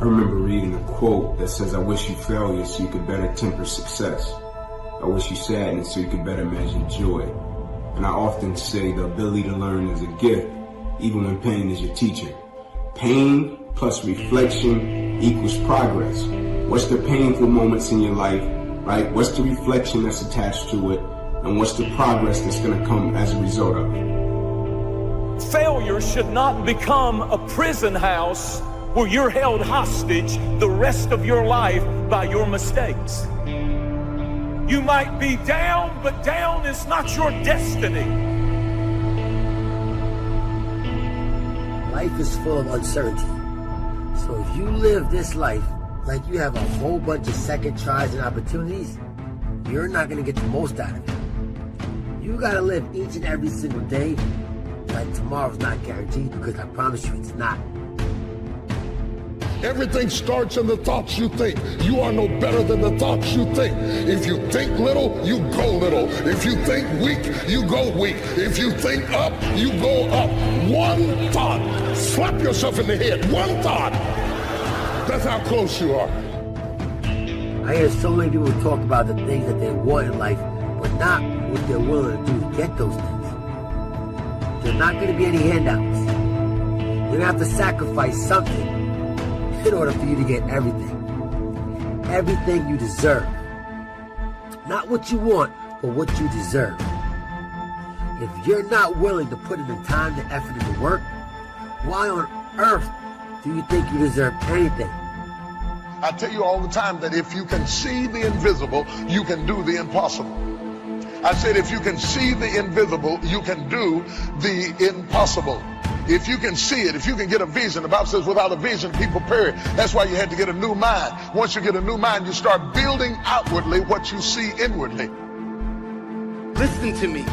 I remember reading a quote that says, I wish you failure so you could better temper success. I wish you sadness so you could better measure joy. And I often say the ability to learn is a gift, even when pain is your teacher. Pain plus reflection equals progress. What's the painful moments in your life, right? What's the reflection that's attached to it? And what's the progress that's going to come as a result of it? Failure should not become a prison house where you're held hostage the rest of your life by your mistakes. You might be down, but down is not your destiny. Life is full of uncertainty. So if you live this life like you have a whole bunch of second tries and opportunities, you're not going to get the most out of it. You got to live each and every single day like tomorrow's not guaranteed, because I promise you it's not. Everything starts in the thoughts you think. You are no better than the thoughts you think. If you think little, you go little. If you think weak, you go weak. If you think up, you go up. One thought. Slap yourself in the head. One thought. That's how close you are. I hear so many people talk about the things that they want in life, but not what they're willing to do to get those things. There's not going to be any handouts. You're going to have to sacrifice something in order for you to get everything. Everything you deserve. Not what you want, but what you deserve. If you're not willing to put in the time, the effort, and the work, why on earth do you think you deserve anything? I tell you all the time that if you can see the invisible, you can do the impossible. I said if you can see the invisible, you can do the impossible. If you can see it, if you can get a vision, the Bible says without a vision, people perish. That's why you had to get a new mind. Once you get a new mind, you start building outwardly what you see inwardly. Listen to me.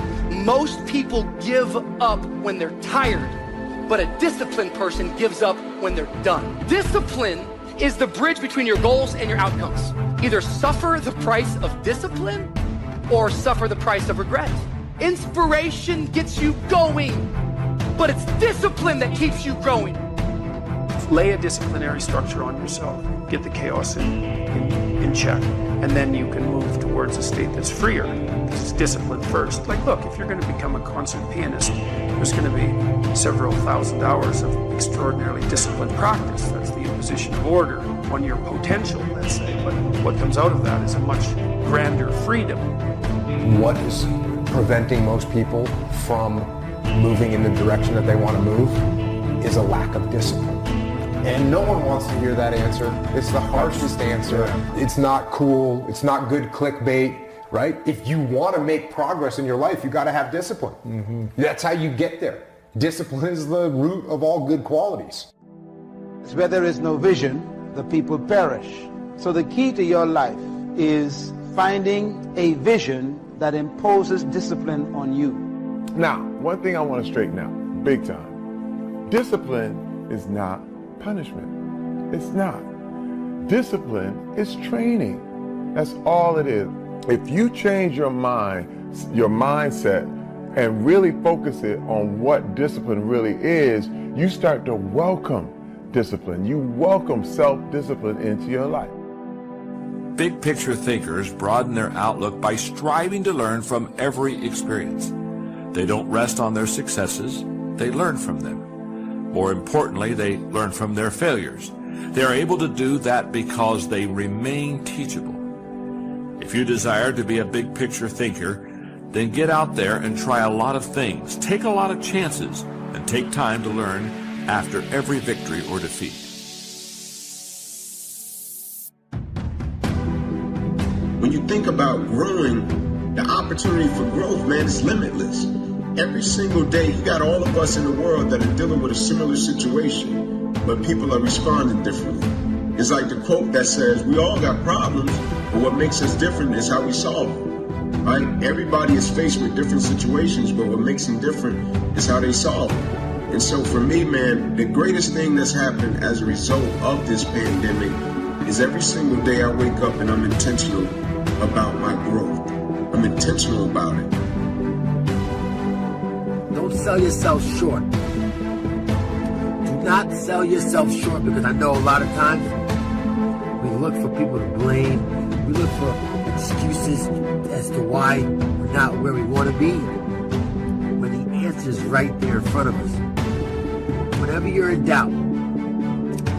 Most people give up when they're tired, but a disciplined person gives up when they're done. Discipline is the bridge between your goals and your outcomes. Either suffer the price of discipline or suffer the price of regret. Inspiration gets you going, but it's discipline that keeps you growing. Lay a disciplinary structure on yourself. Get the chaos in check. And then you can move towards a state that's freer. This is discipline first. Like, look, if you're going to become a concert pianist, there's going to be several thousand hours of extraordinarily disciplined practice. That's the imposition of order on your potential, let's say. But what comes out of that is a much grander freedom. What is preventing most people from moving in the direction that they want to move is a lack of discipline. And no one wants to hear that answer. It's the harshest answer. It's not cool. It's not good clickbait, right? If you want to make progress in your life, you got to have discipline. Mm-hmm. That's how you get there. Discipline is the root of all good qualities. Where there is no vision, the people perish. So the key to your life is finding a vision that imposes discipline on you. Now, one thing I want to straighten out, big time. Discipline is not punishment. It's not. Discipline is training. That's all it is. If you change your mind, your mindset, and really focus it on what discipline really is, you start to welcome discipline. You welcome self-discipline into your life. Big picture thinkers broaden their outlook by striving to learn from every experience. They don't rest on their successes, they learn from them. More importantly, they learn from their failures. They are able to do that because they remain teachable. If you desire to be a big picture thinker, then get out there and try a lot of things, take a lot of chances, and take time to learn after every victory or defeat. When you think about growing, the opportunity for growth, man, is limitless. Every single day, you got all of us in the world that are dealing with a similar situation, but people are responding differently. It's like the quote that says, we all got problems, but what makes us different is how we solve them, right? Everybody is faced with different situations, but what makes them different is how they solve them. And so for me, man, the greatest thing that's happened as a result of this pandemic is every single day I wake up and I'm intentional about my growth. I'm intentional about it. Don't sell yourself short. Do not sell yourself short, because I know a lot of times we look for people to blame. We look for excuses as to why we're not where we want to be, when the answer's right there in front of us. Whenever you're in doubt,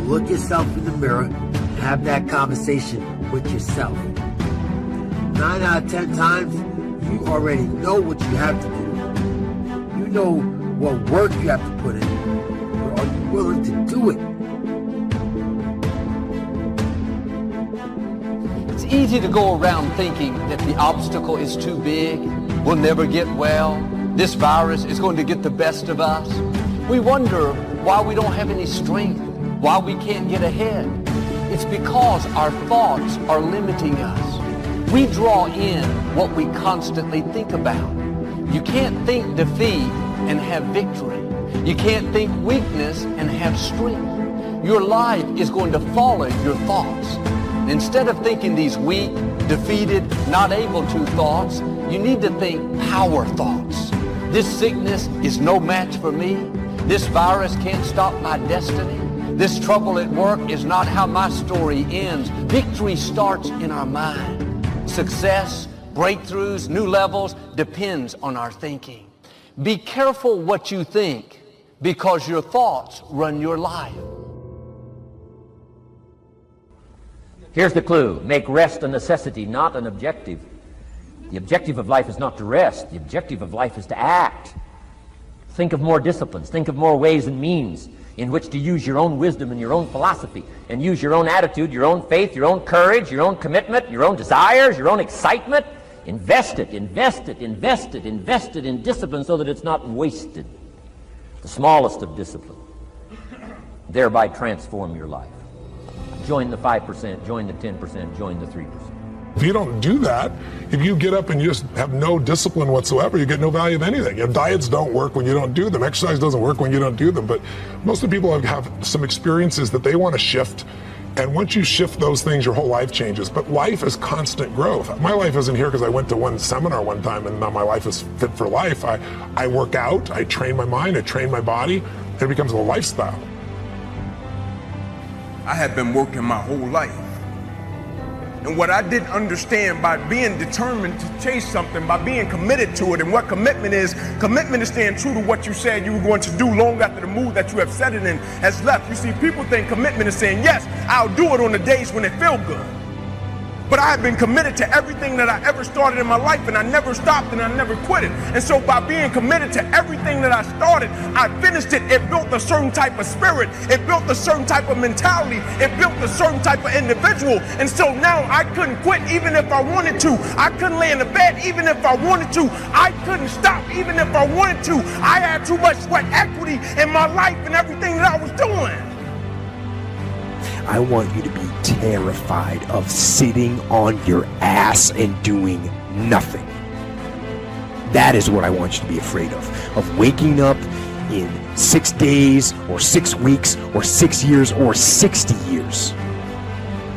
look yourself in the mirror and have that conversation with yourself. 9 out of 10 times, you already know what you have to do. You know what work you have to put in. But are you willing to do it? It's easy to go around thinking that the obstacle is too big, we'll never get well, this virus is going to get the best of us. We wonder why we don't have any strength, why we can't get ahead. It's because our thoughts are limiting us. We draw in what we constantly think about. You can't think defeat and have victory. You can't think weakness and have strength. Your life is going to follow your thoughts. Instead of thinking these weak, defeated, not able to thoughts, you need to think power thoughts. This sickness is no match for me. This virus can't stop my destiny. This trouble at work is not how my story ends. Victory starts in our mind. Success, breakthroughs, new levels depends on our thinking. Be careful what you think, because your thoughts run your life. Here's the clue. Make rest a necessity, not an objective. The objective of life is not to rest. The objective of life is to act. Think of more disciplines. Think of more ways and means in which to use your own wisdom and your own philosophy, and use your own attitude, your own faith, your own courage, your own commitment, your own desires, your own excitement. Invest it in discipline so that it's not wasted. The smallest of discipline. Thereby transform your life. Join the 5%, join the 10%, join the 3%. If you don't do that, if you get up and you just have no discipline whatsoever, you get no value of anything. Your diets don't work when you don't do them. Exercise doesn't work when you don't do them. But most of the people have some experiences that they want to shift. And once you shift those things, your whole life changes. But life is constant growth. My life isn't here because I went to one seminar one time and now my life is fit for life. I work out, I train my mind, I train my body, and it becomes a lifestyle. I had been working my whole life. And what I didn't understand, by being determined to chase something, by being committed to it, and what commitment is staying true to what you said you were going to do long after the mood that you have set it in has left. You see, people think commitment is saying, yes, I'll do it on the days when it feels good. But I have been committed to everything that I ever started in my life, and I never stopped and I never quit it. And so by being committed to everything that I started, I finished it. It built a certain type of spirit. It built a certain type of mentality. It built a certain type of individual. And so now I couldn't quit even if I wanted to. I couldn't lay in the bed even if I wanted to. I couldn't stop even if I wanted to. I had too much sweat equity in my life and everything that I was doing. I want you to be terrified of sitting on your ass and doing nothing. That is what I want you to be afraid of waking up in 6 days or 6 weeks or 6 years or 60 years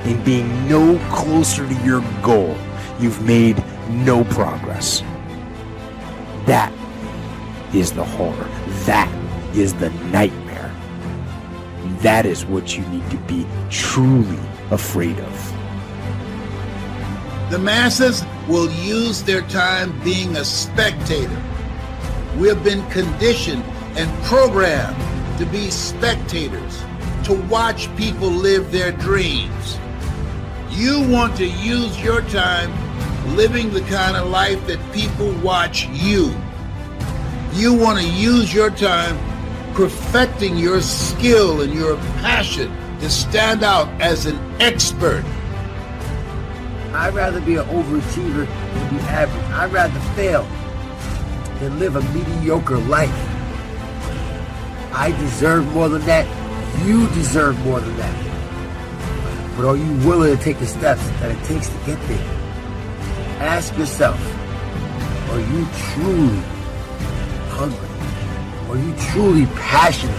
and being no closer to your goal. You've made no progress. That is the horror. That is the nightmare. That is what you need to be truly afraid of. The masses will use their time being a spectator. We have been conditioned and programmed to be spectators, to watch people live their dreams. You want to use your time living the kind of life that people watch you. You want to use your time perfecting your skill and your passion to stand out as an expert. I'd rather be an overachiever than be average. I'd rather fail than live a mediocre life. I deserve more than that. You deserve more than that. But are you willing to take the steps that it takes to get there? Ask yourself, are you truly hungry? Are you truly passionate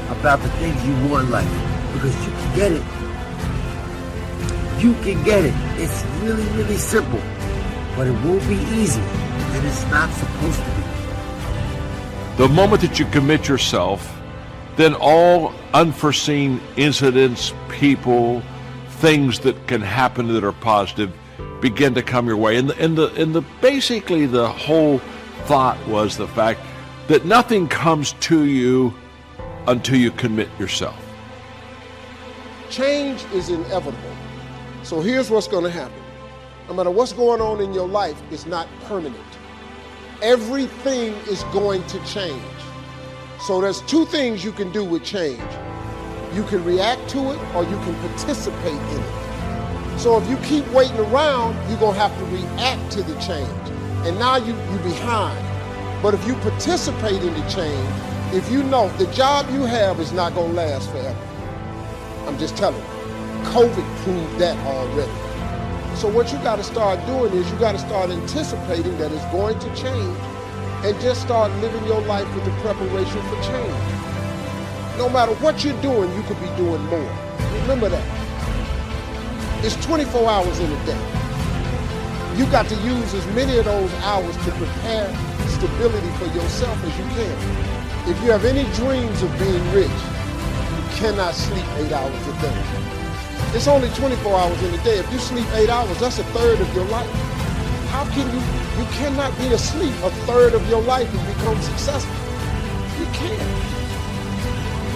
about the things you want in life? Because you can get it. You can get it. It's really, really simple. But it won't be easy. And it's not supposed to be. The moment that you commit yourself then all unforeseen incidents, people, things that can happen that are positive begin to come your way. And basically the whole thought was the fact that nothing comes to you until you commit yourself. Change is inevitable. So here's what's going to happen. No matter what's going on in your life, it's not permanent. Everything is going to change. So there's two things you can do with change. You can react to it or you can participate in it. So if you keep waiting around, you're going to have to react to the change. And now you're behind. But if you participate in the change, if you know the job you have is not going to last forever. I'm just telling you. COVID proved that already. So what you got to start doing is you got to start anticipating that it's going to change and just start living your life with the preparation for change. No matter what you're doing, you could be doing more. Remember that. It's 24 hours in a day. You got to use as many of those hours to prepare stability for yourself as you can. If you have any dreams of being rich, you cannot sleep 8 hours a day. It's only 24 hours in a day. If you sleep 8 hours, that's a third of your life. How can you cannot be asleep a third of your life and become successful. You can't.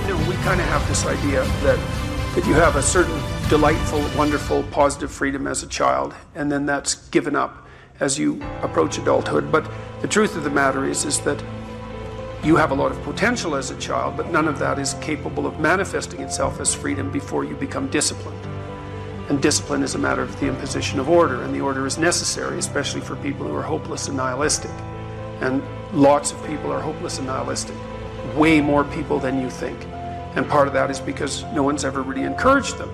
You know, we kind of have this idea that you have a certain delightful, wonderful, positive freedom as a child, and then that's given up as you approach adulthood. But the truth of the matter is that you have a lot of potential as a child, but none of that is capable of manifesting itself as freedom before you become disciplined. And discipline is a matter of the imposition of order, and the order is necessary, especially for people who are hopeless and nihilistic. And lots of people are hopeless and nihilistic, way more people than you think. And part of that is because no one's ever really encouraged them.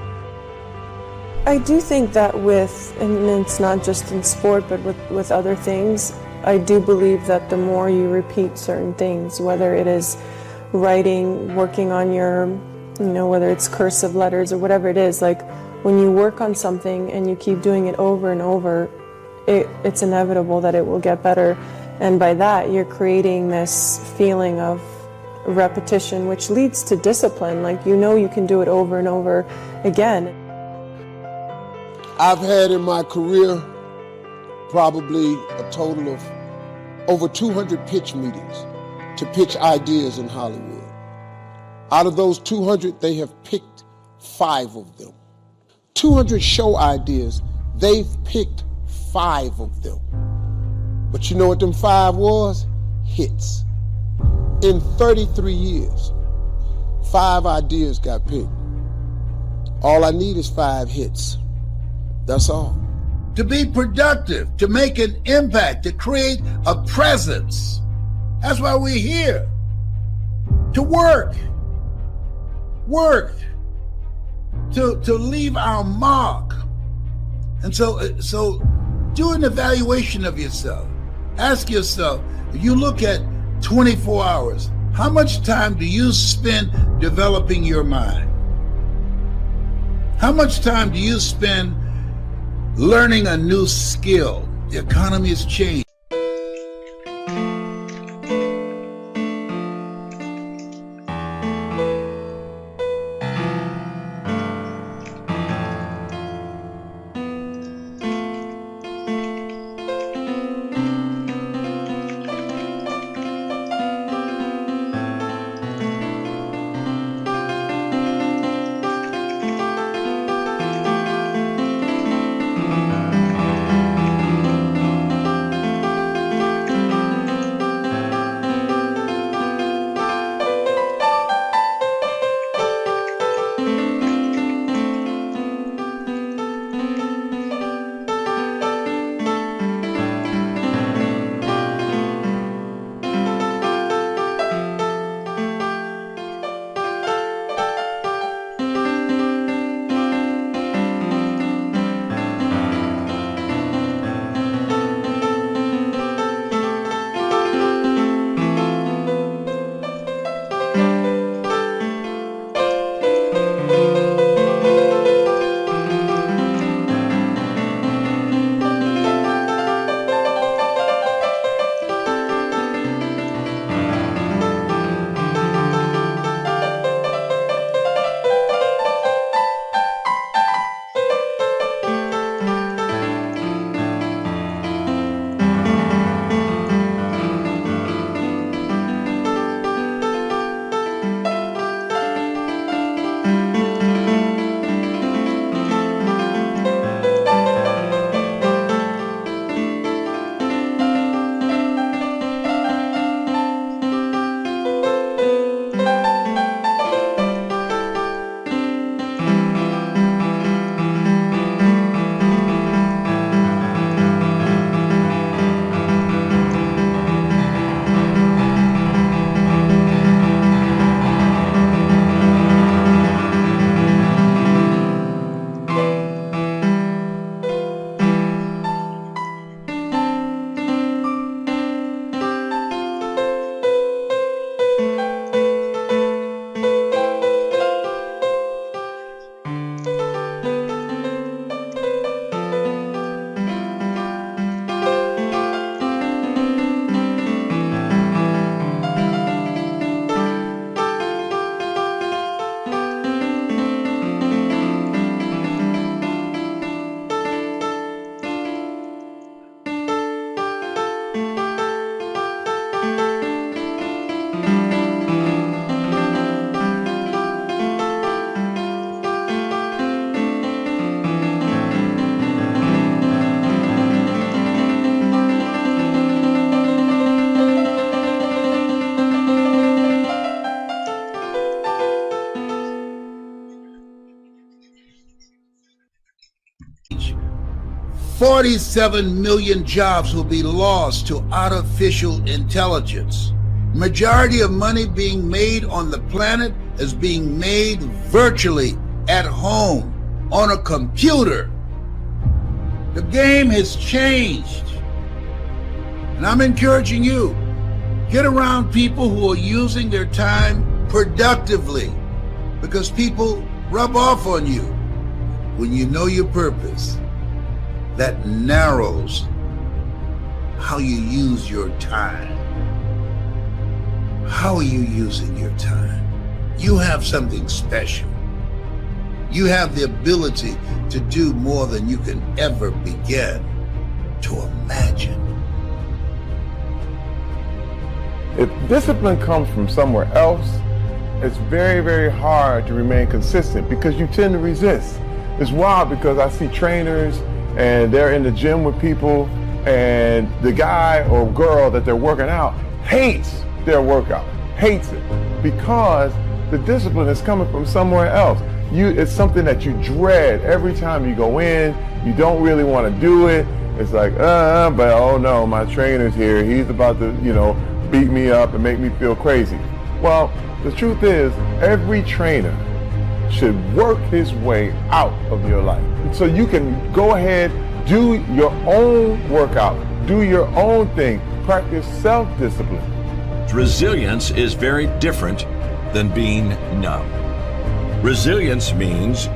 I do think that and it's not just in sport, but with other things, I do believe that the more you repeat certain things, whether it is writing, working on your, whether it's cursive letters or whatever it is, like when you work on something and you keep doing it over and over, it's inevitable that it will get better. And by that, you're creating this feeling of repetition, which leads to discipline. Like, you can do it over and over again. I've had in my career probably a total of over 200 pitch meetings to pitch ideas in Hollywood. Out of those 200, they have picked 5 of them. 200 show ideas, they've picked 5 of them. But you know what them 5 was? Hits. In 33 years, 5 ideas got picked. All I need is 5 hits. That's all. To be productive, to make an impact, to create a presence. That's why we're here. To work. To leave our mark. And so do an evaluation of yourself. Ask yourself, if you look at 24 hours, how much time do you spend developing your mind? How much time do you spend learning a new skill? The economy has changed. 47 million jobs will be lost to artificial intelligence. Majority of money being made on the planet is being made virtually at home on a computer. The game has changed. And I'm encouraging you, get around people who are using their time productively, because people rub off on you. When you know your purpose, that narrows how you use your time. How are you using your time? You have something special. You have the ability to do more than you can ever begin to imagine. If discipline comes from somewhere else, it's very, very hard to remain consistent because you tend to resist. It's wild because I see trainers and they're in the gym with people and the guy or girl that they're working out hates their workout, hates it, because the discipline is coming from somewhere else. It's something that you dread every time you go in. You don't really want to do it. It's like, but oh no, my trainer's here. He's about to, beat me up and make me feel crazy. Well, the truth is, every trainer should work his way out of your life. So you can go ahead, do your own workout, do your own thing, practice self-discipline. Resilience is very different than being numb. Resilience means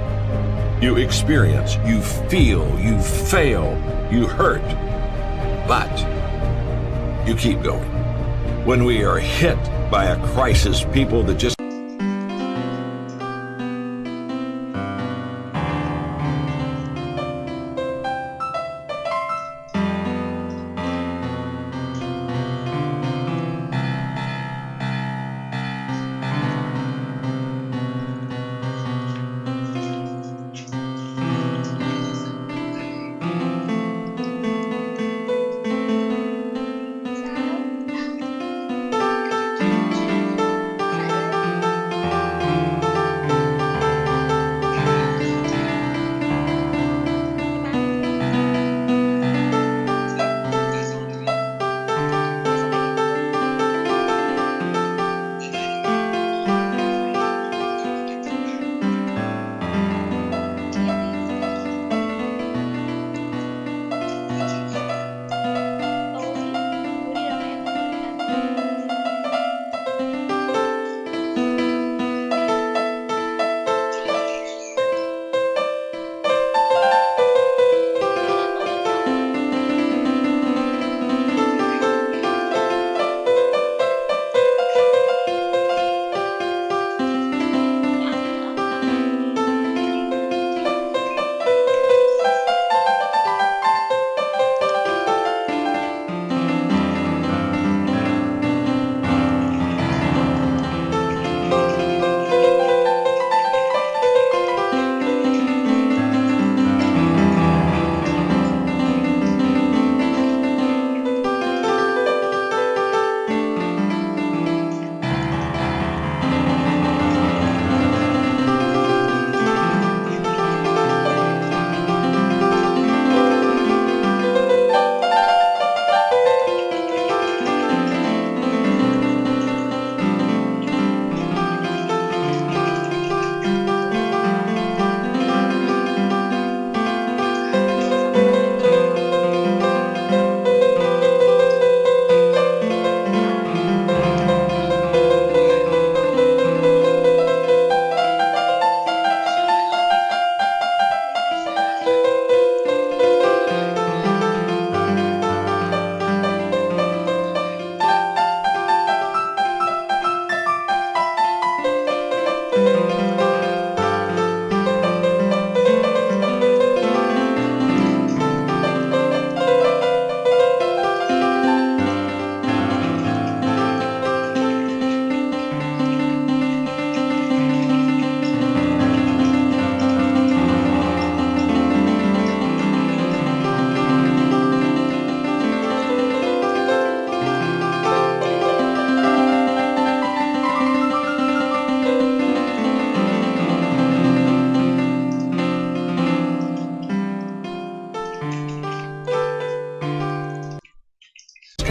you experience, you feel, you fail, you hurt, but you keep going. When we are hit by a crisis, people that just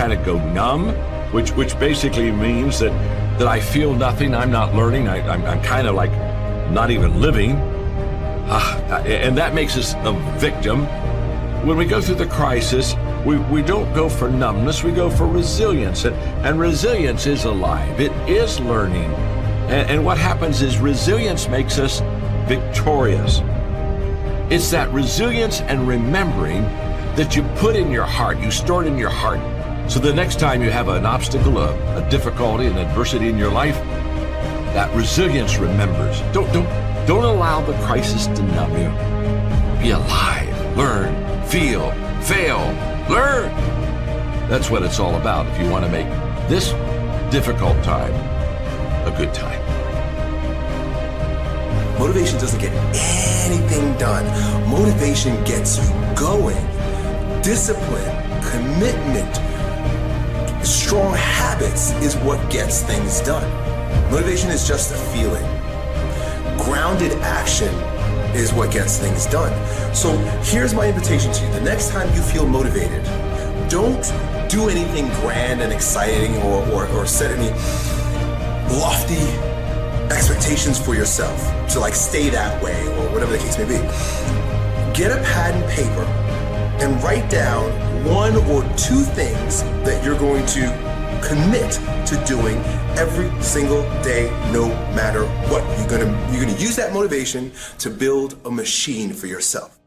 kind of go numb, which basically means that I feel nothing, I'm not learning, I'm kind of like not even living. And that makes us a victim. When we go through the crisis, we don't go for numbness, we go for resilience. And resilience is alive, it is learning. And what happens is resilience makes us victorious. It's that resilience and remembering that you put in your heart, you store it in your heart. So the next time you have an obstacle, a difficulty, an adversity in your life, that resilience remembers. Don't allow the crisis to numb you. Be alive, learn, feel, fail, learn. That's what it's all about if you want to make this difficult time a good time. Motivation doesn't get anything done. Motivation gets you going. Discipline, commitment, strong habits is what gets things done. Motivation is just a feeling. Grounded action is what gets things done. So here's my invitation to you. The next time you feel motivated, don't do anything grand and exciting or set any lofty expectations for yourself to like stay that way or whatever the case may be. Get a pad and paper and write down 1 or 2 things that you're going to commit to doing every single day, no matter what. You're gonna use that motivation to build a machine for yourself.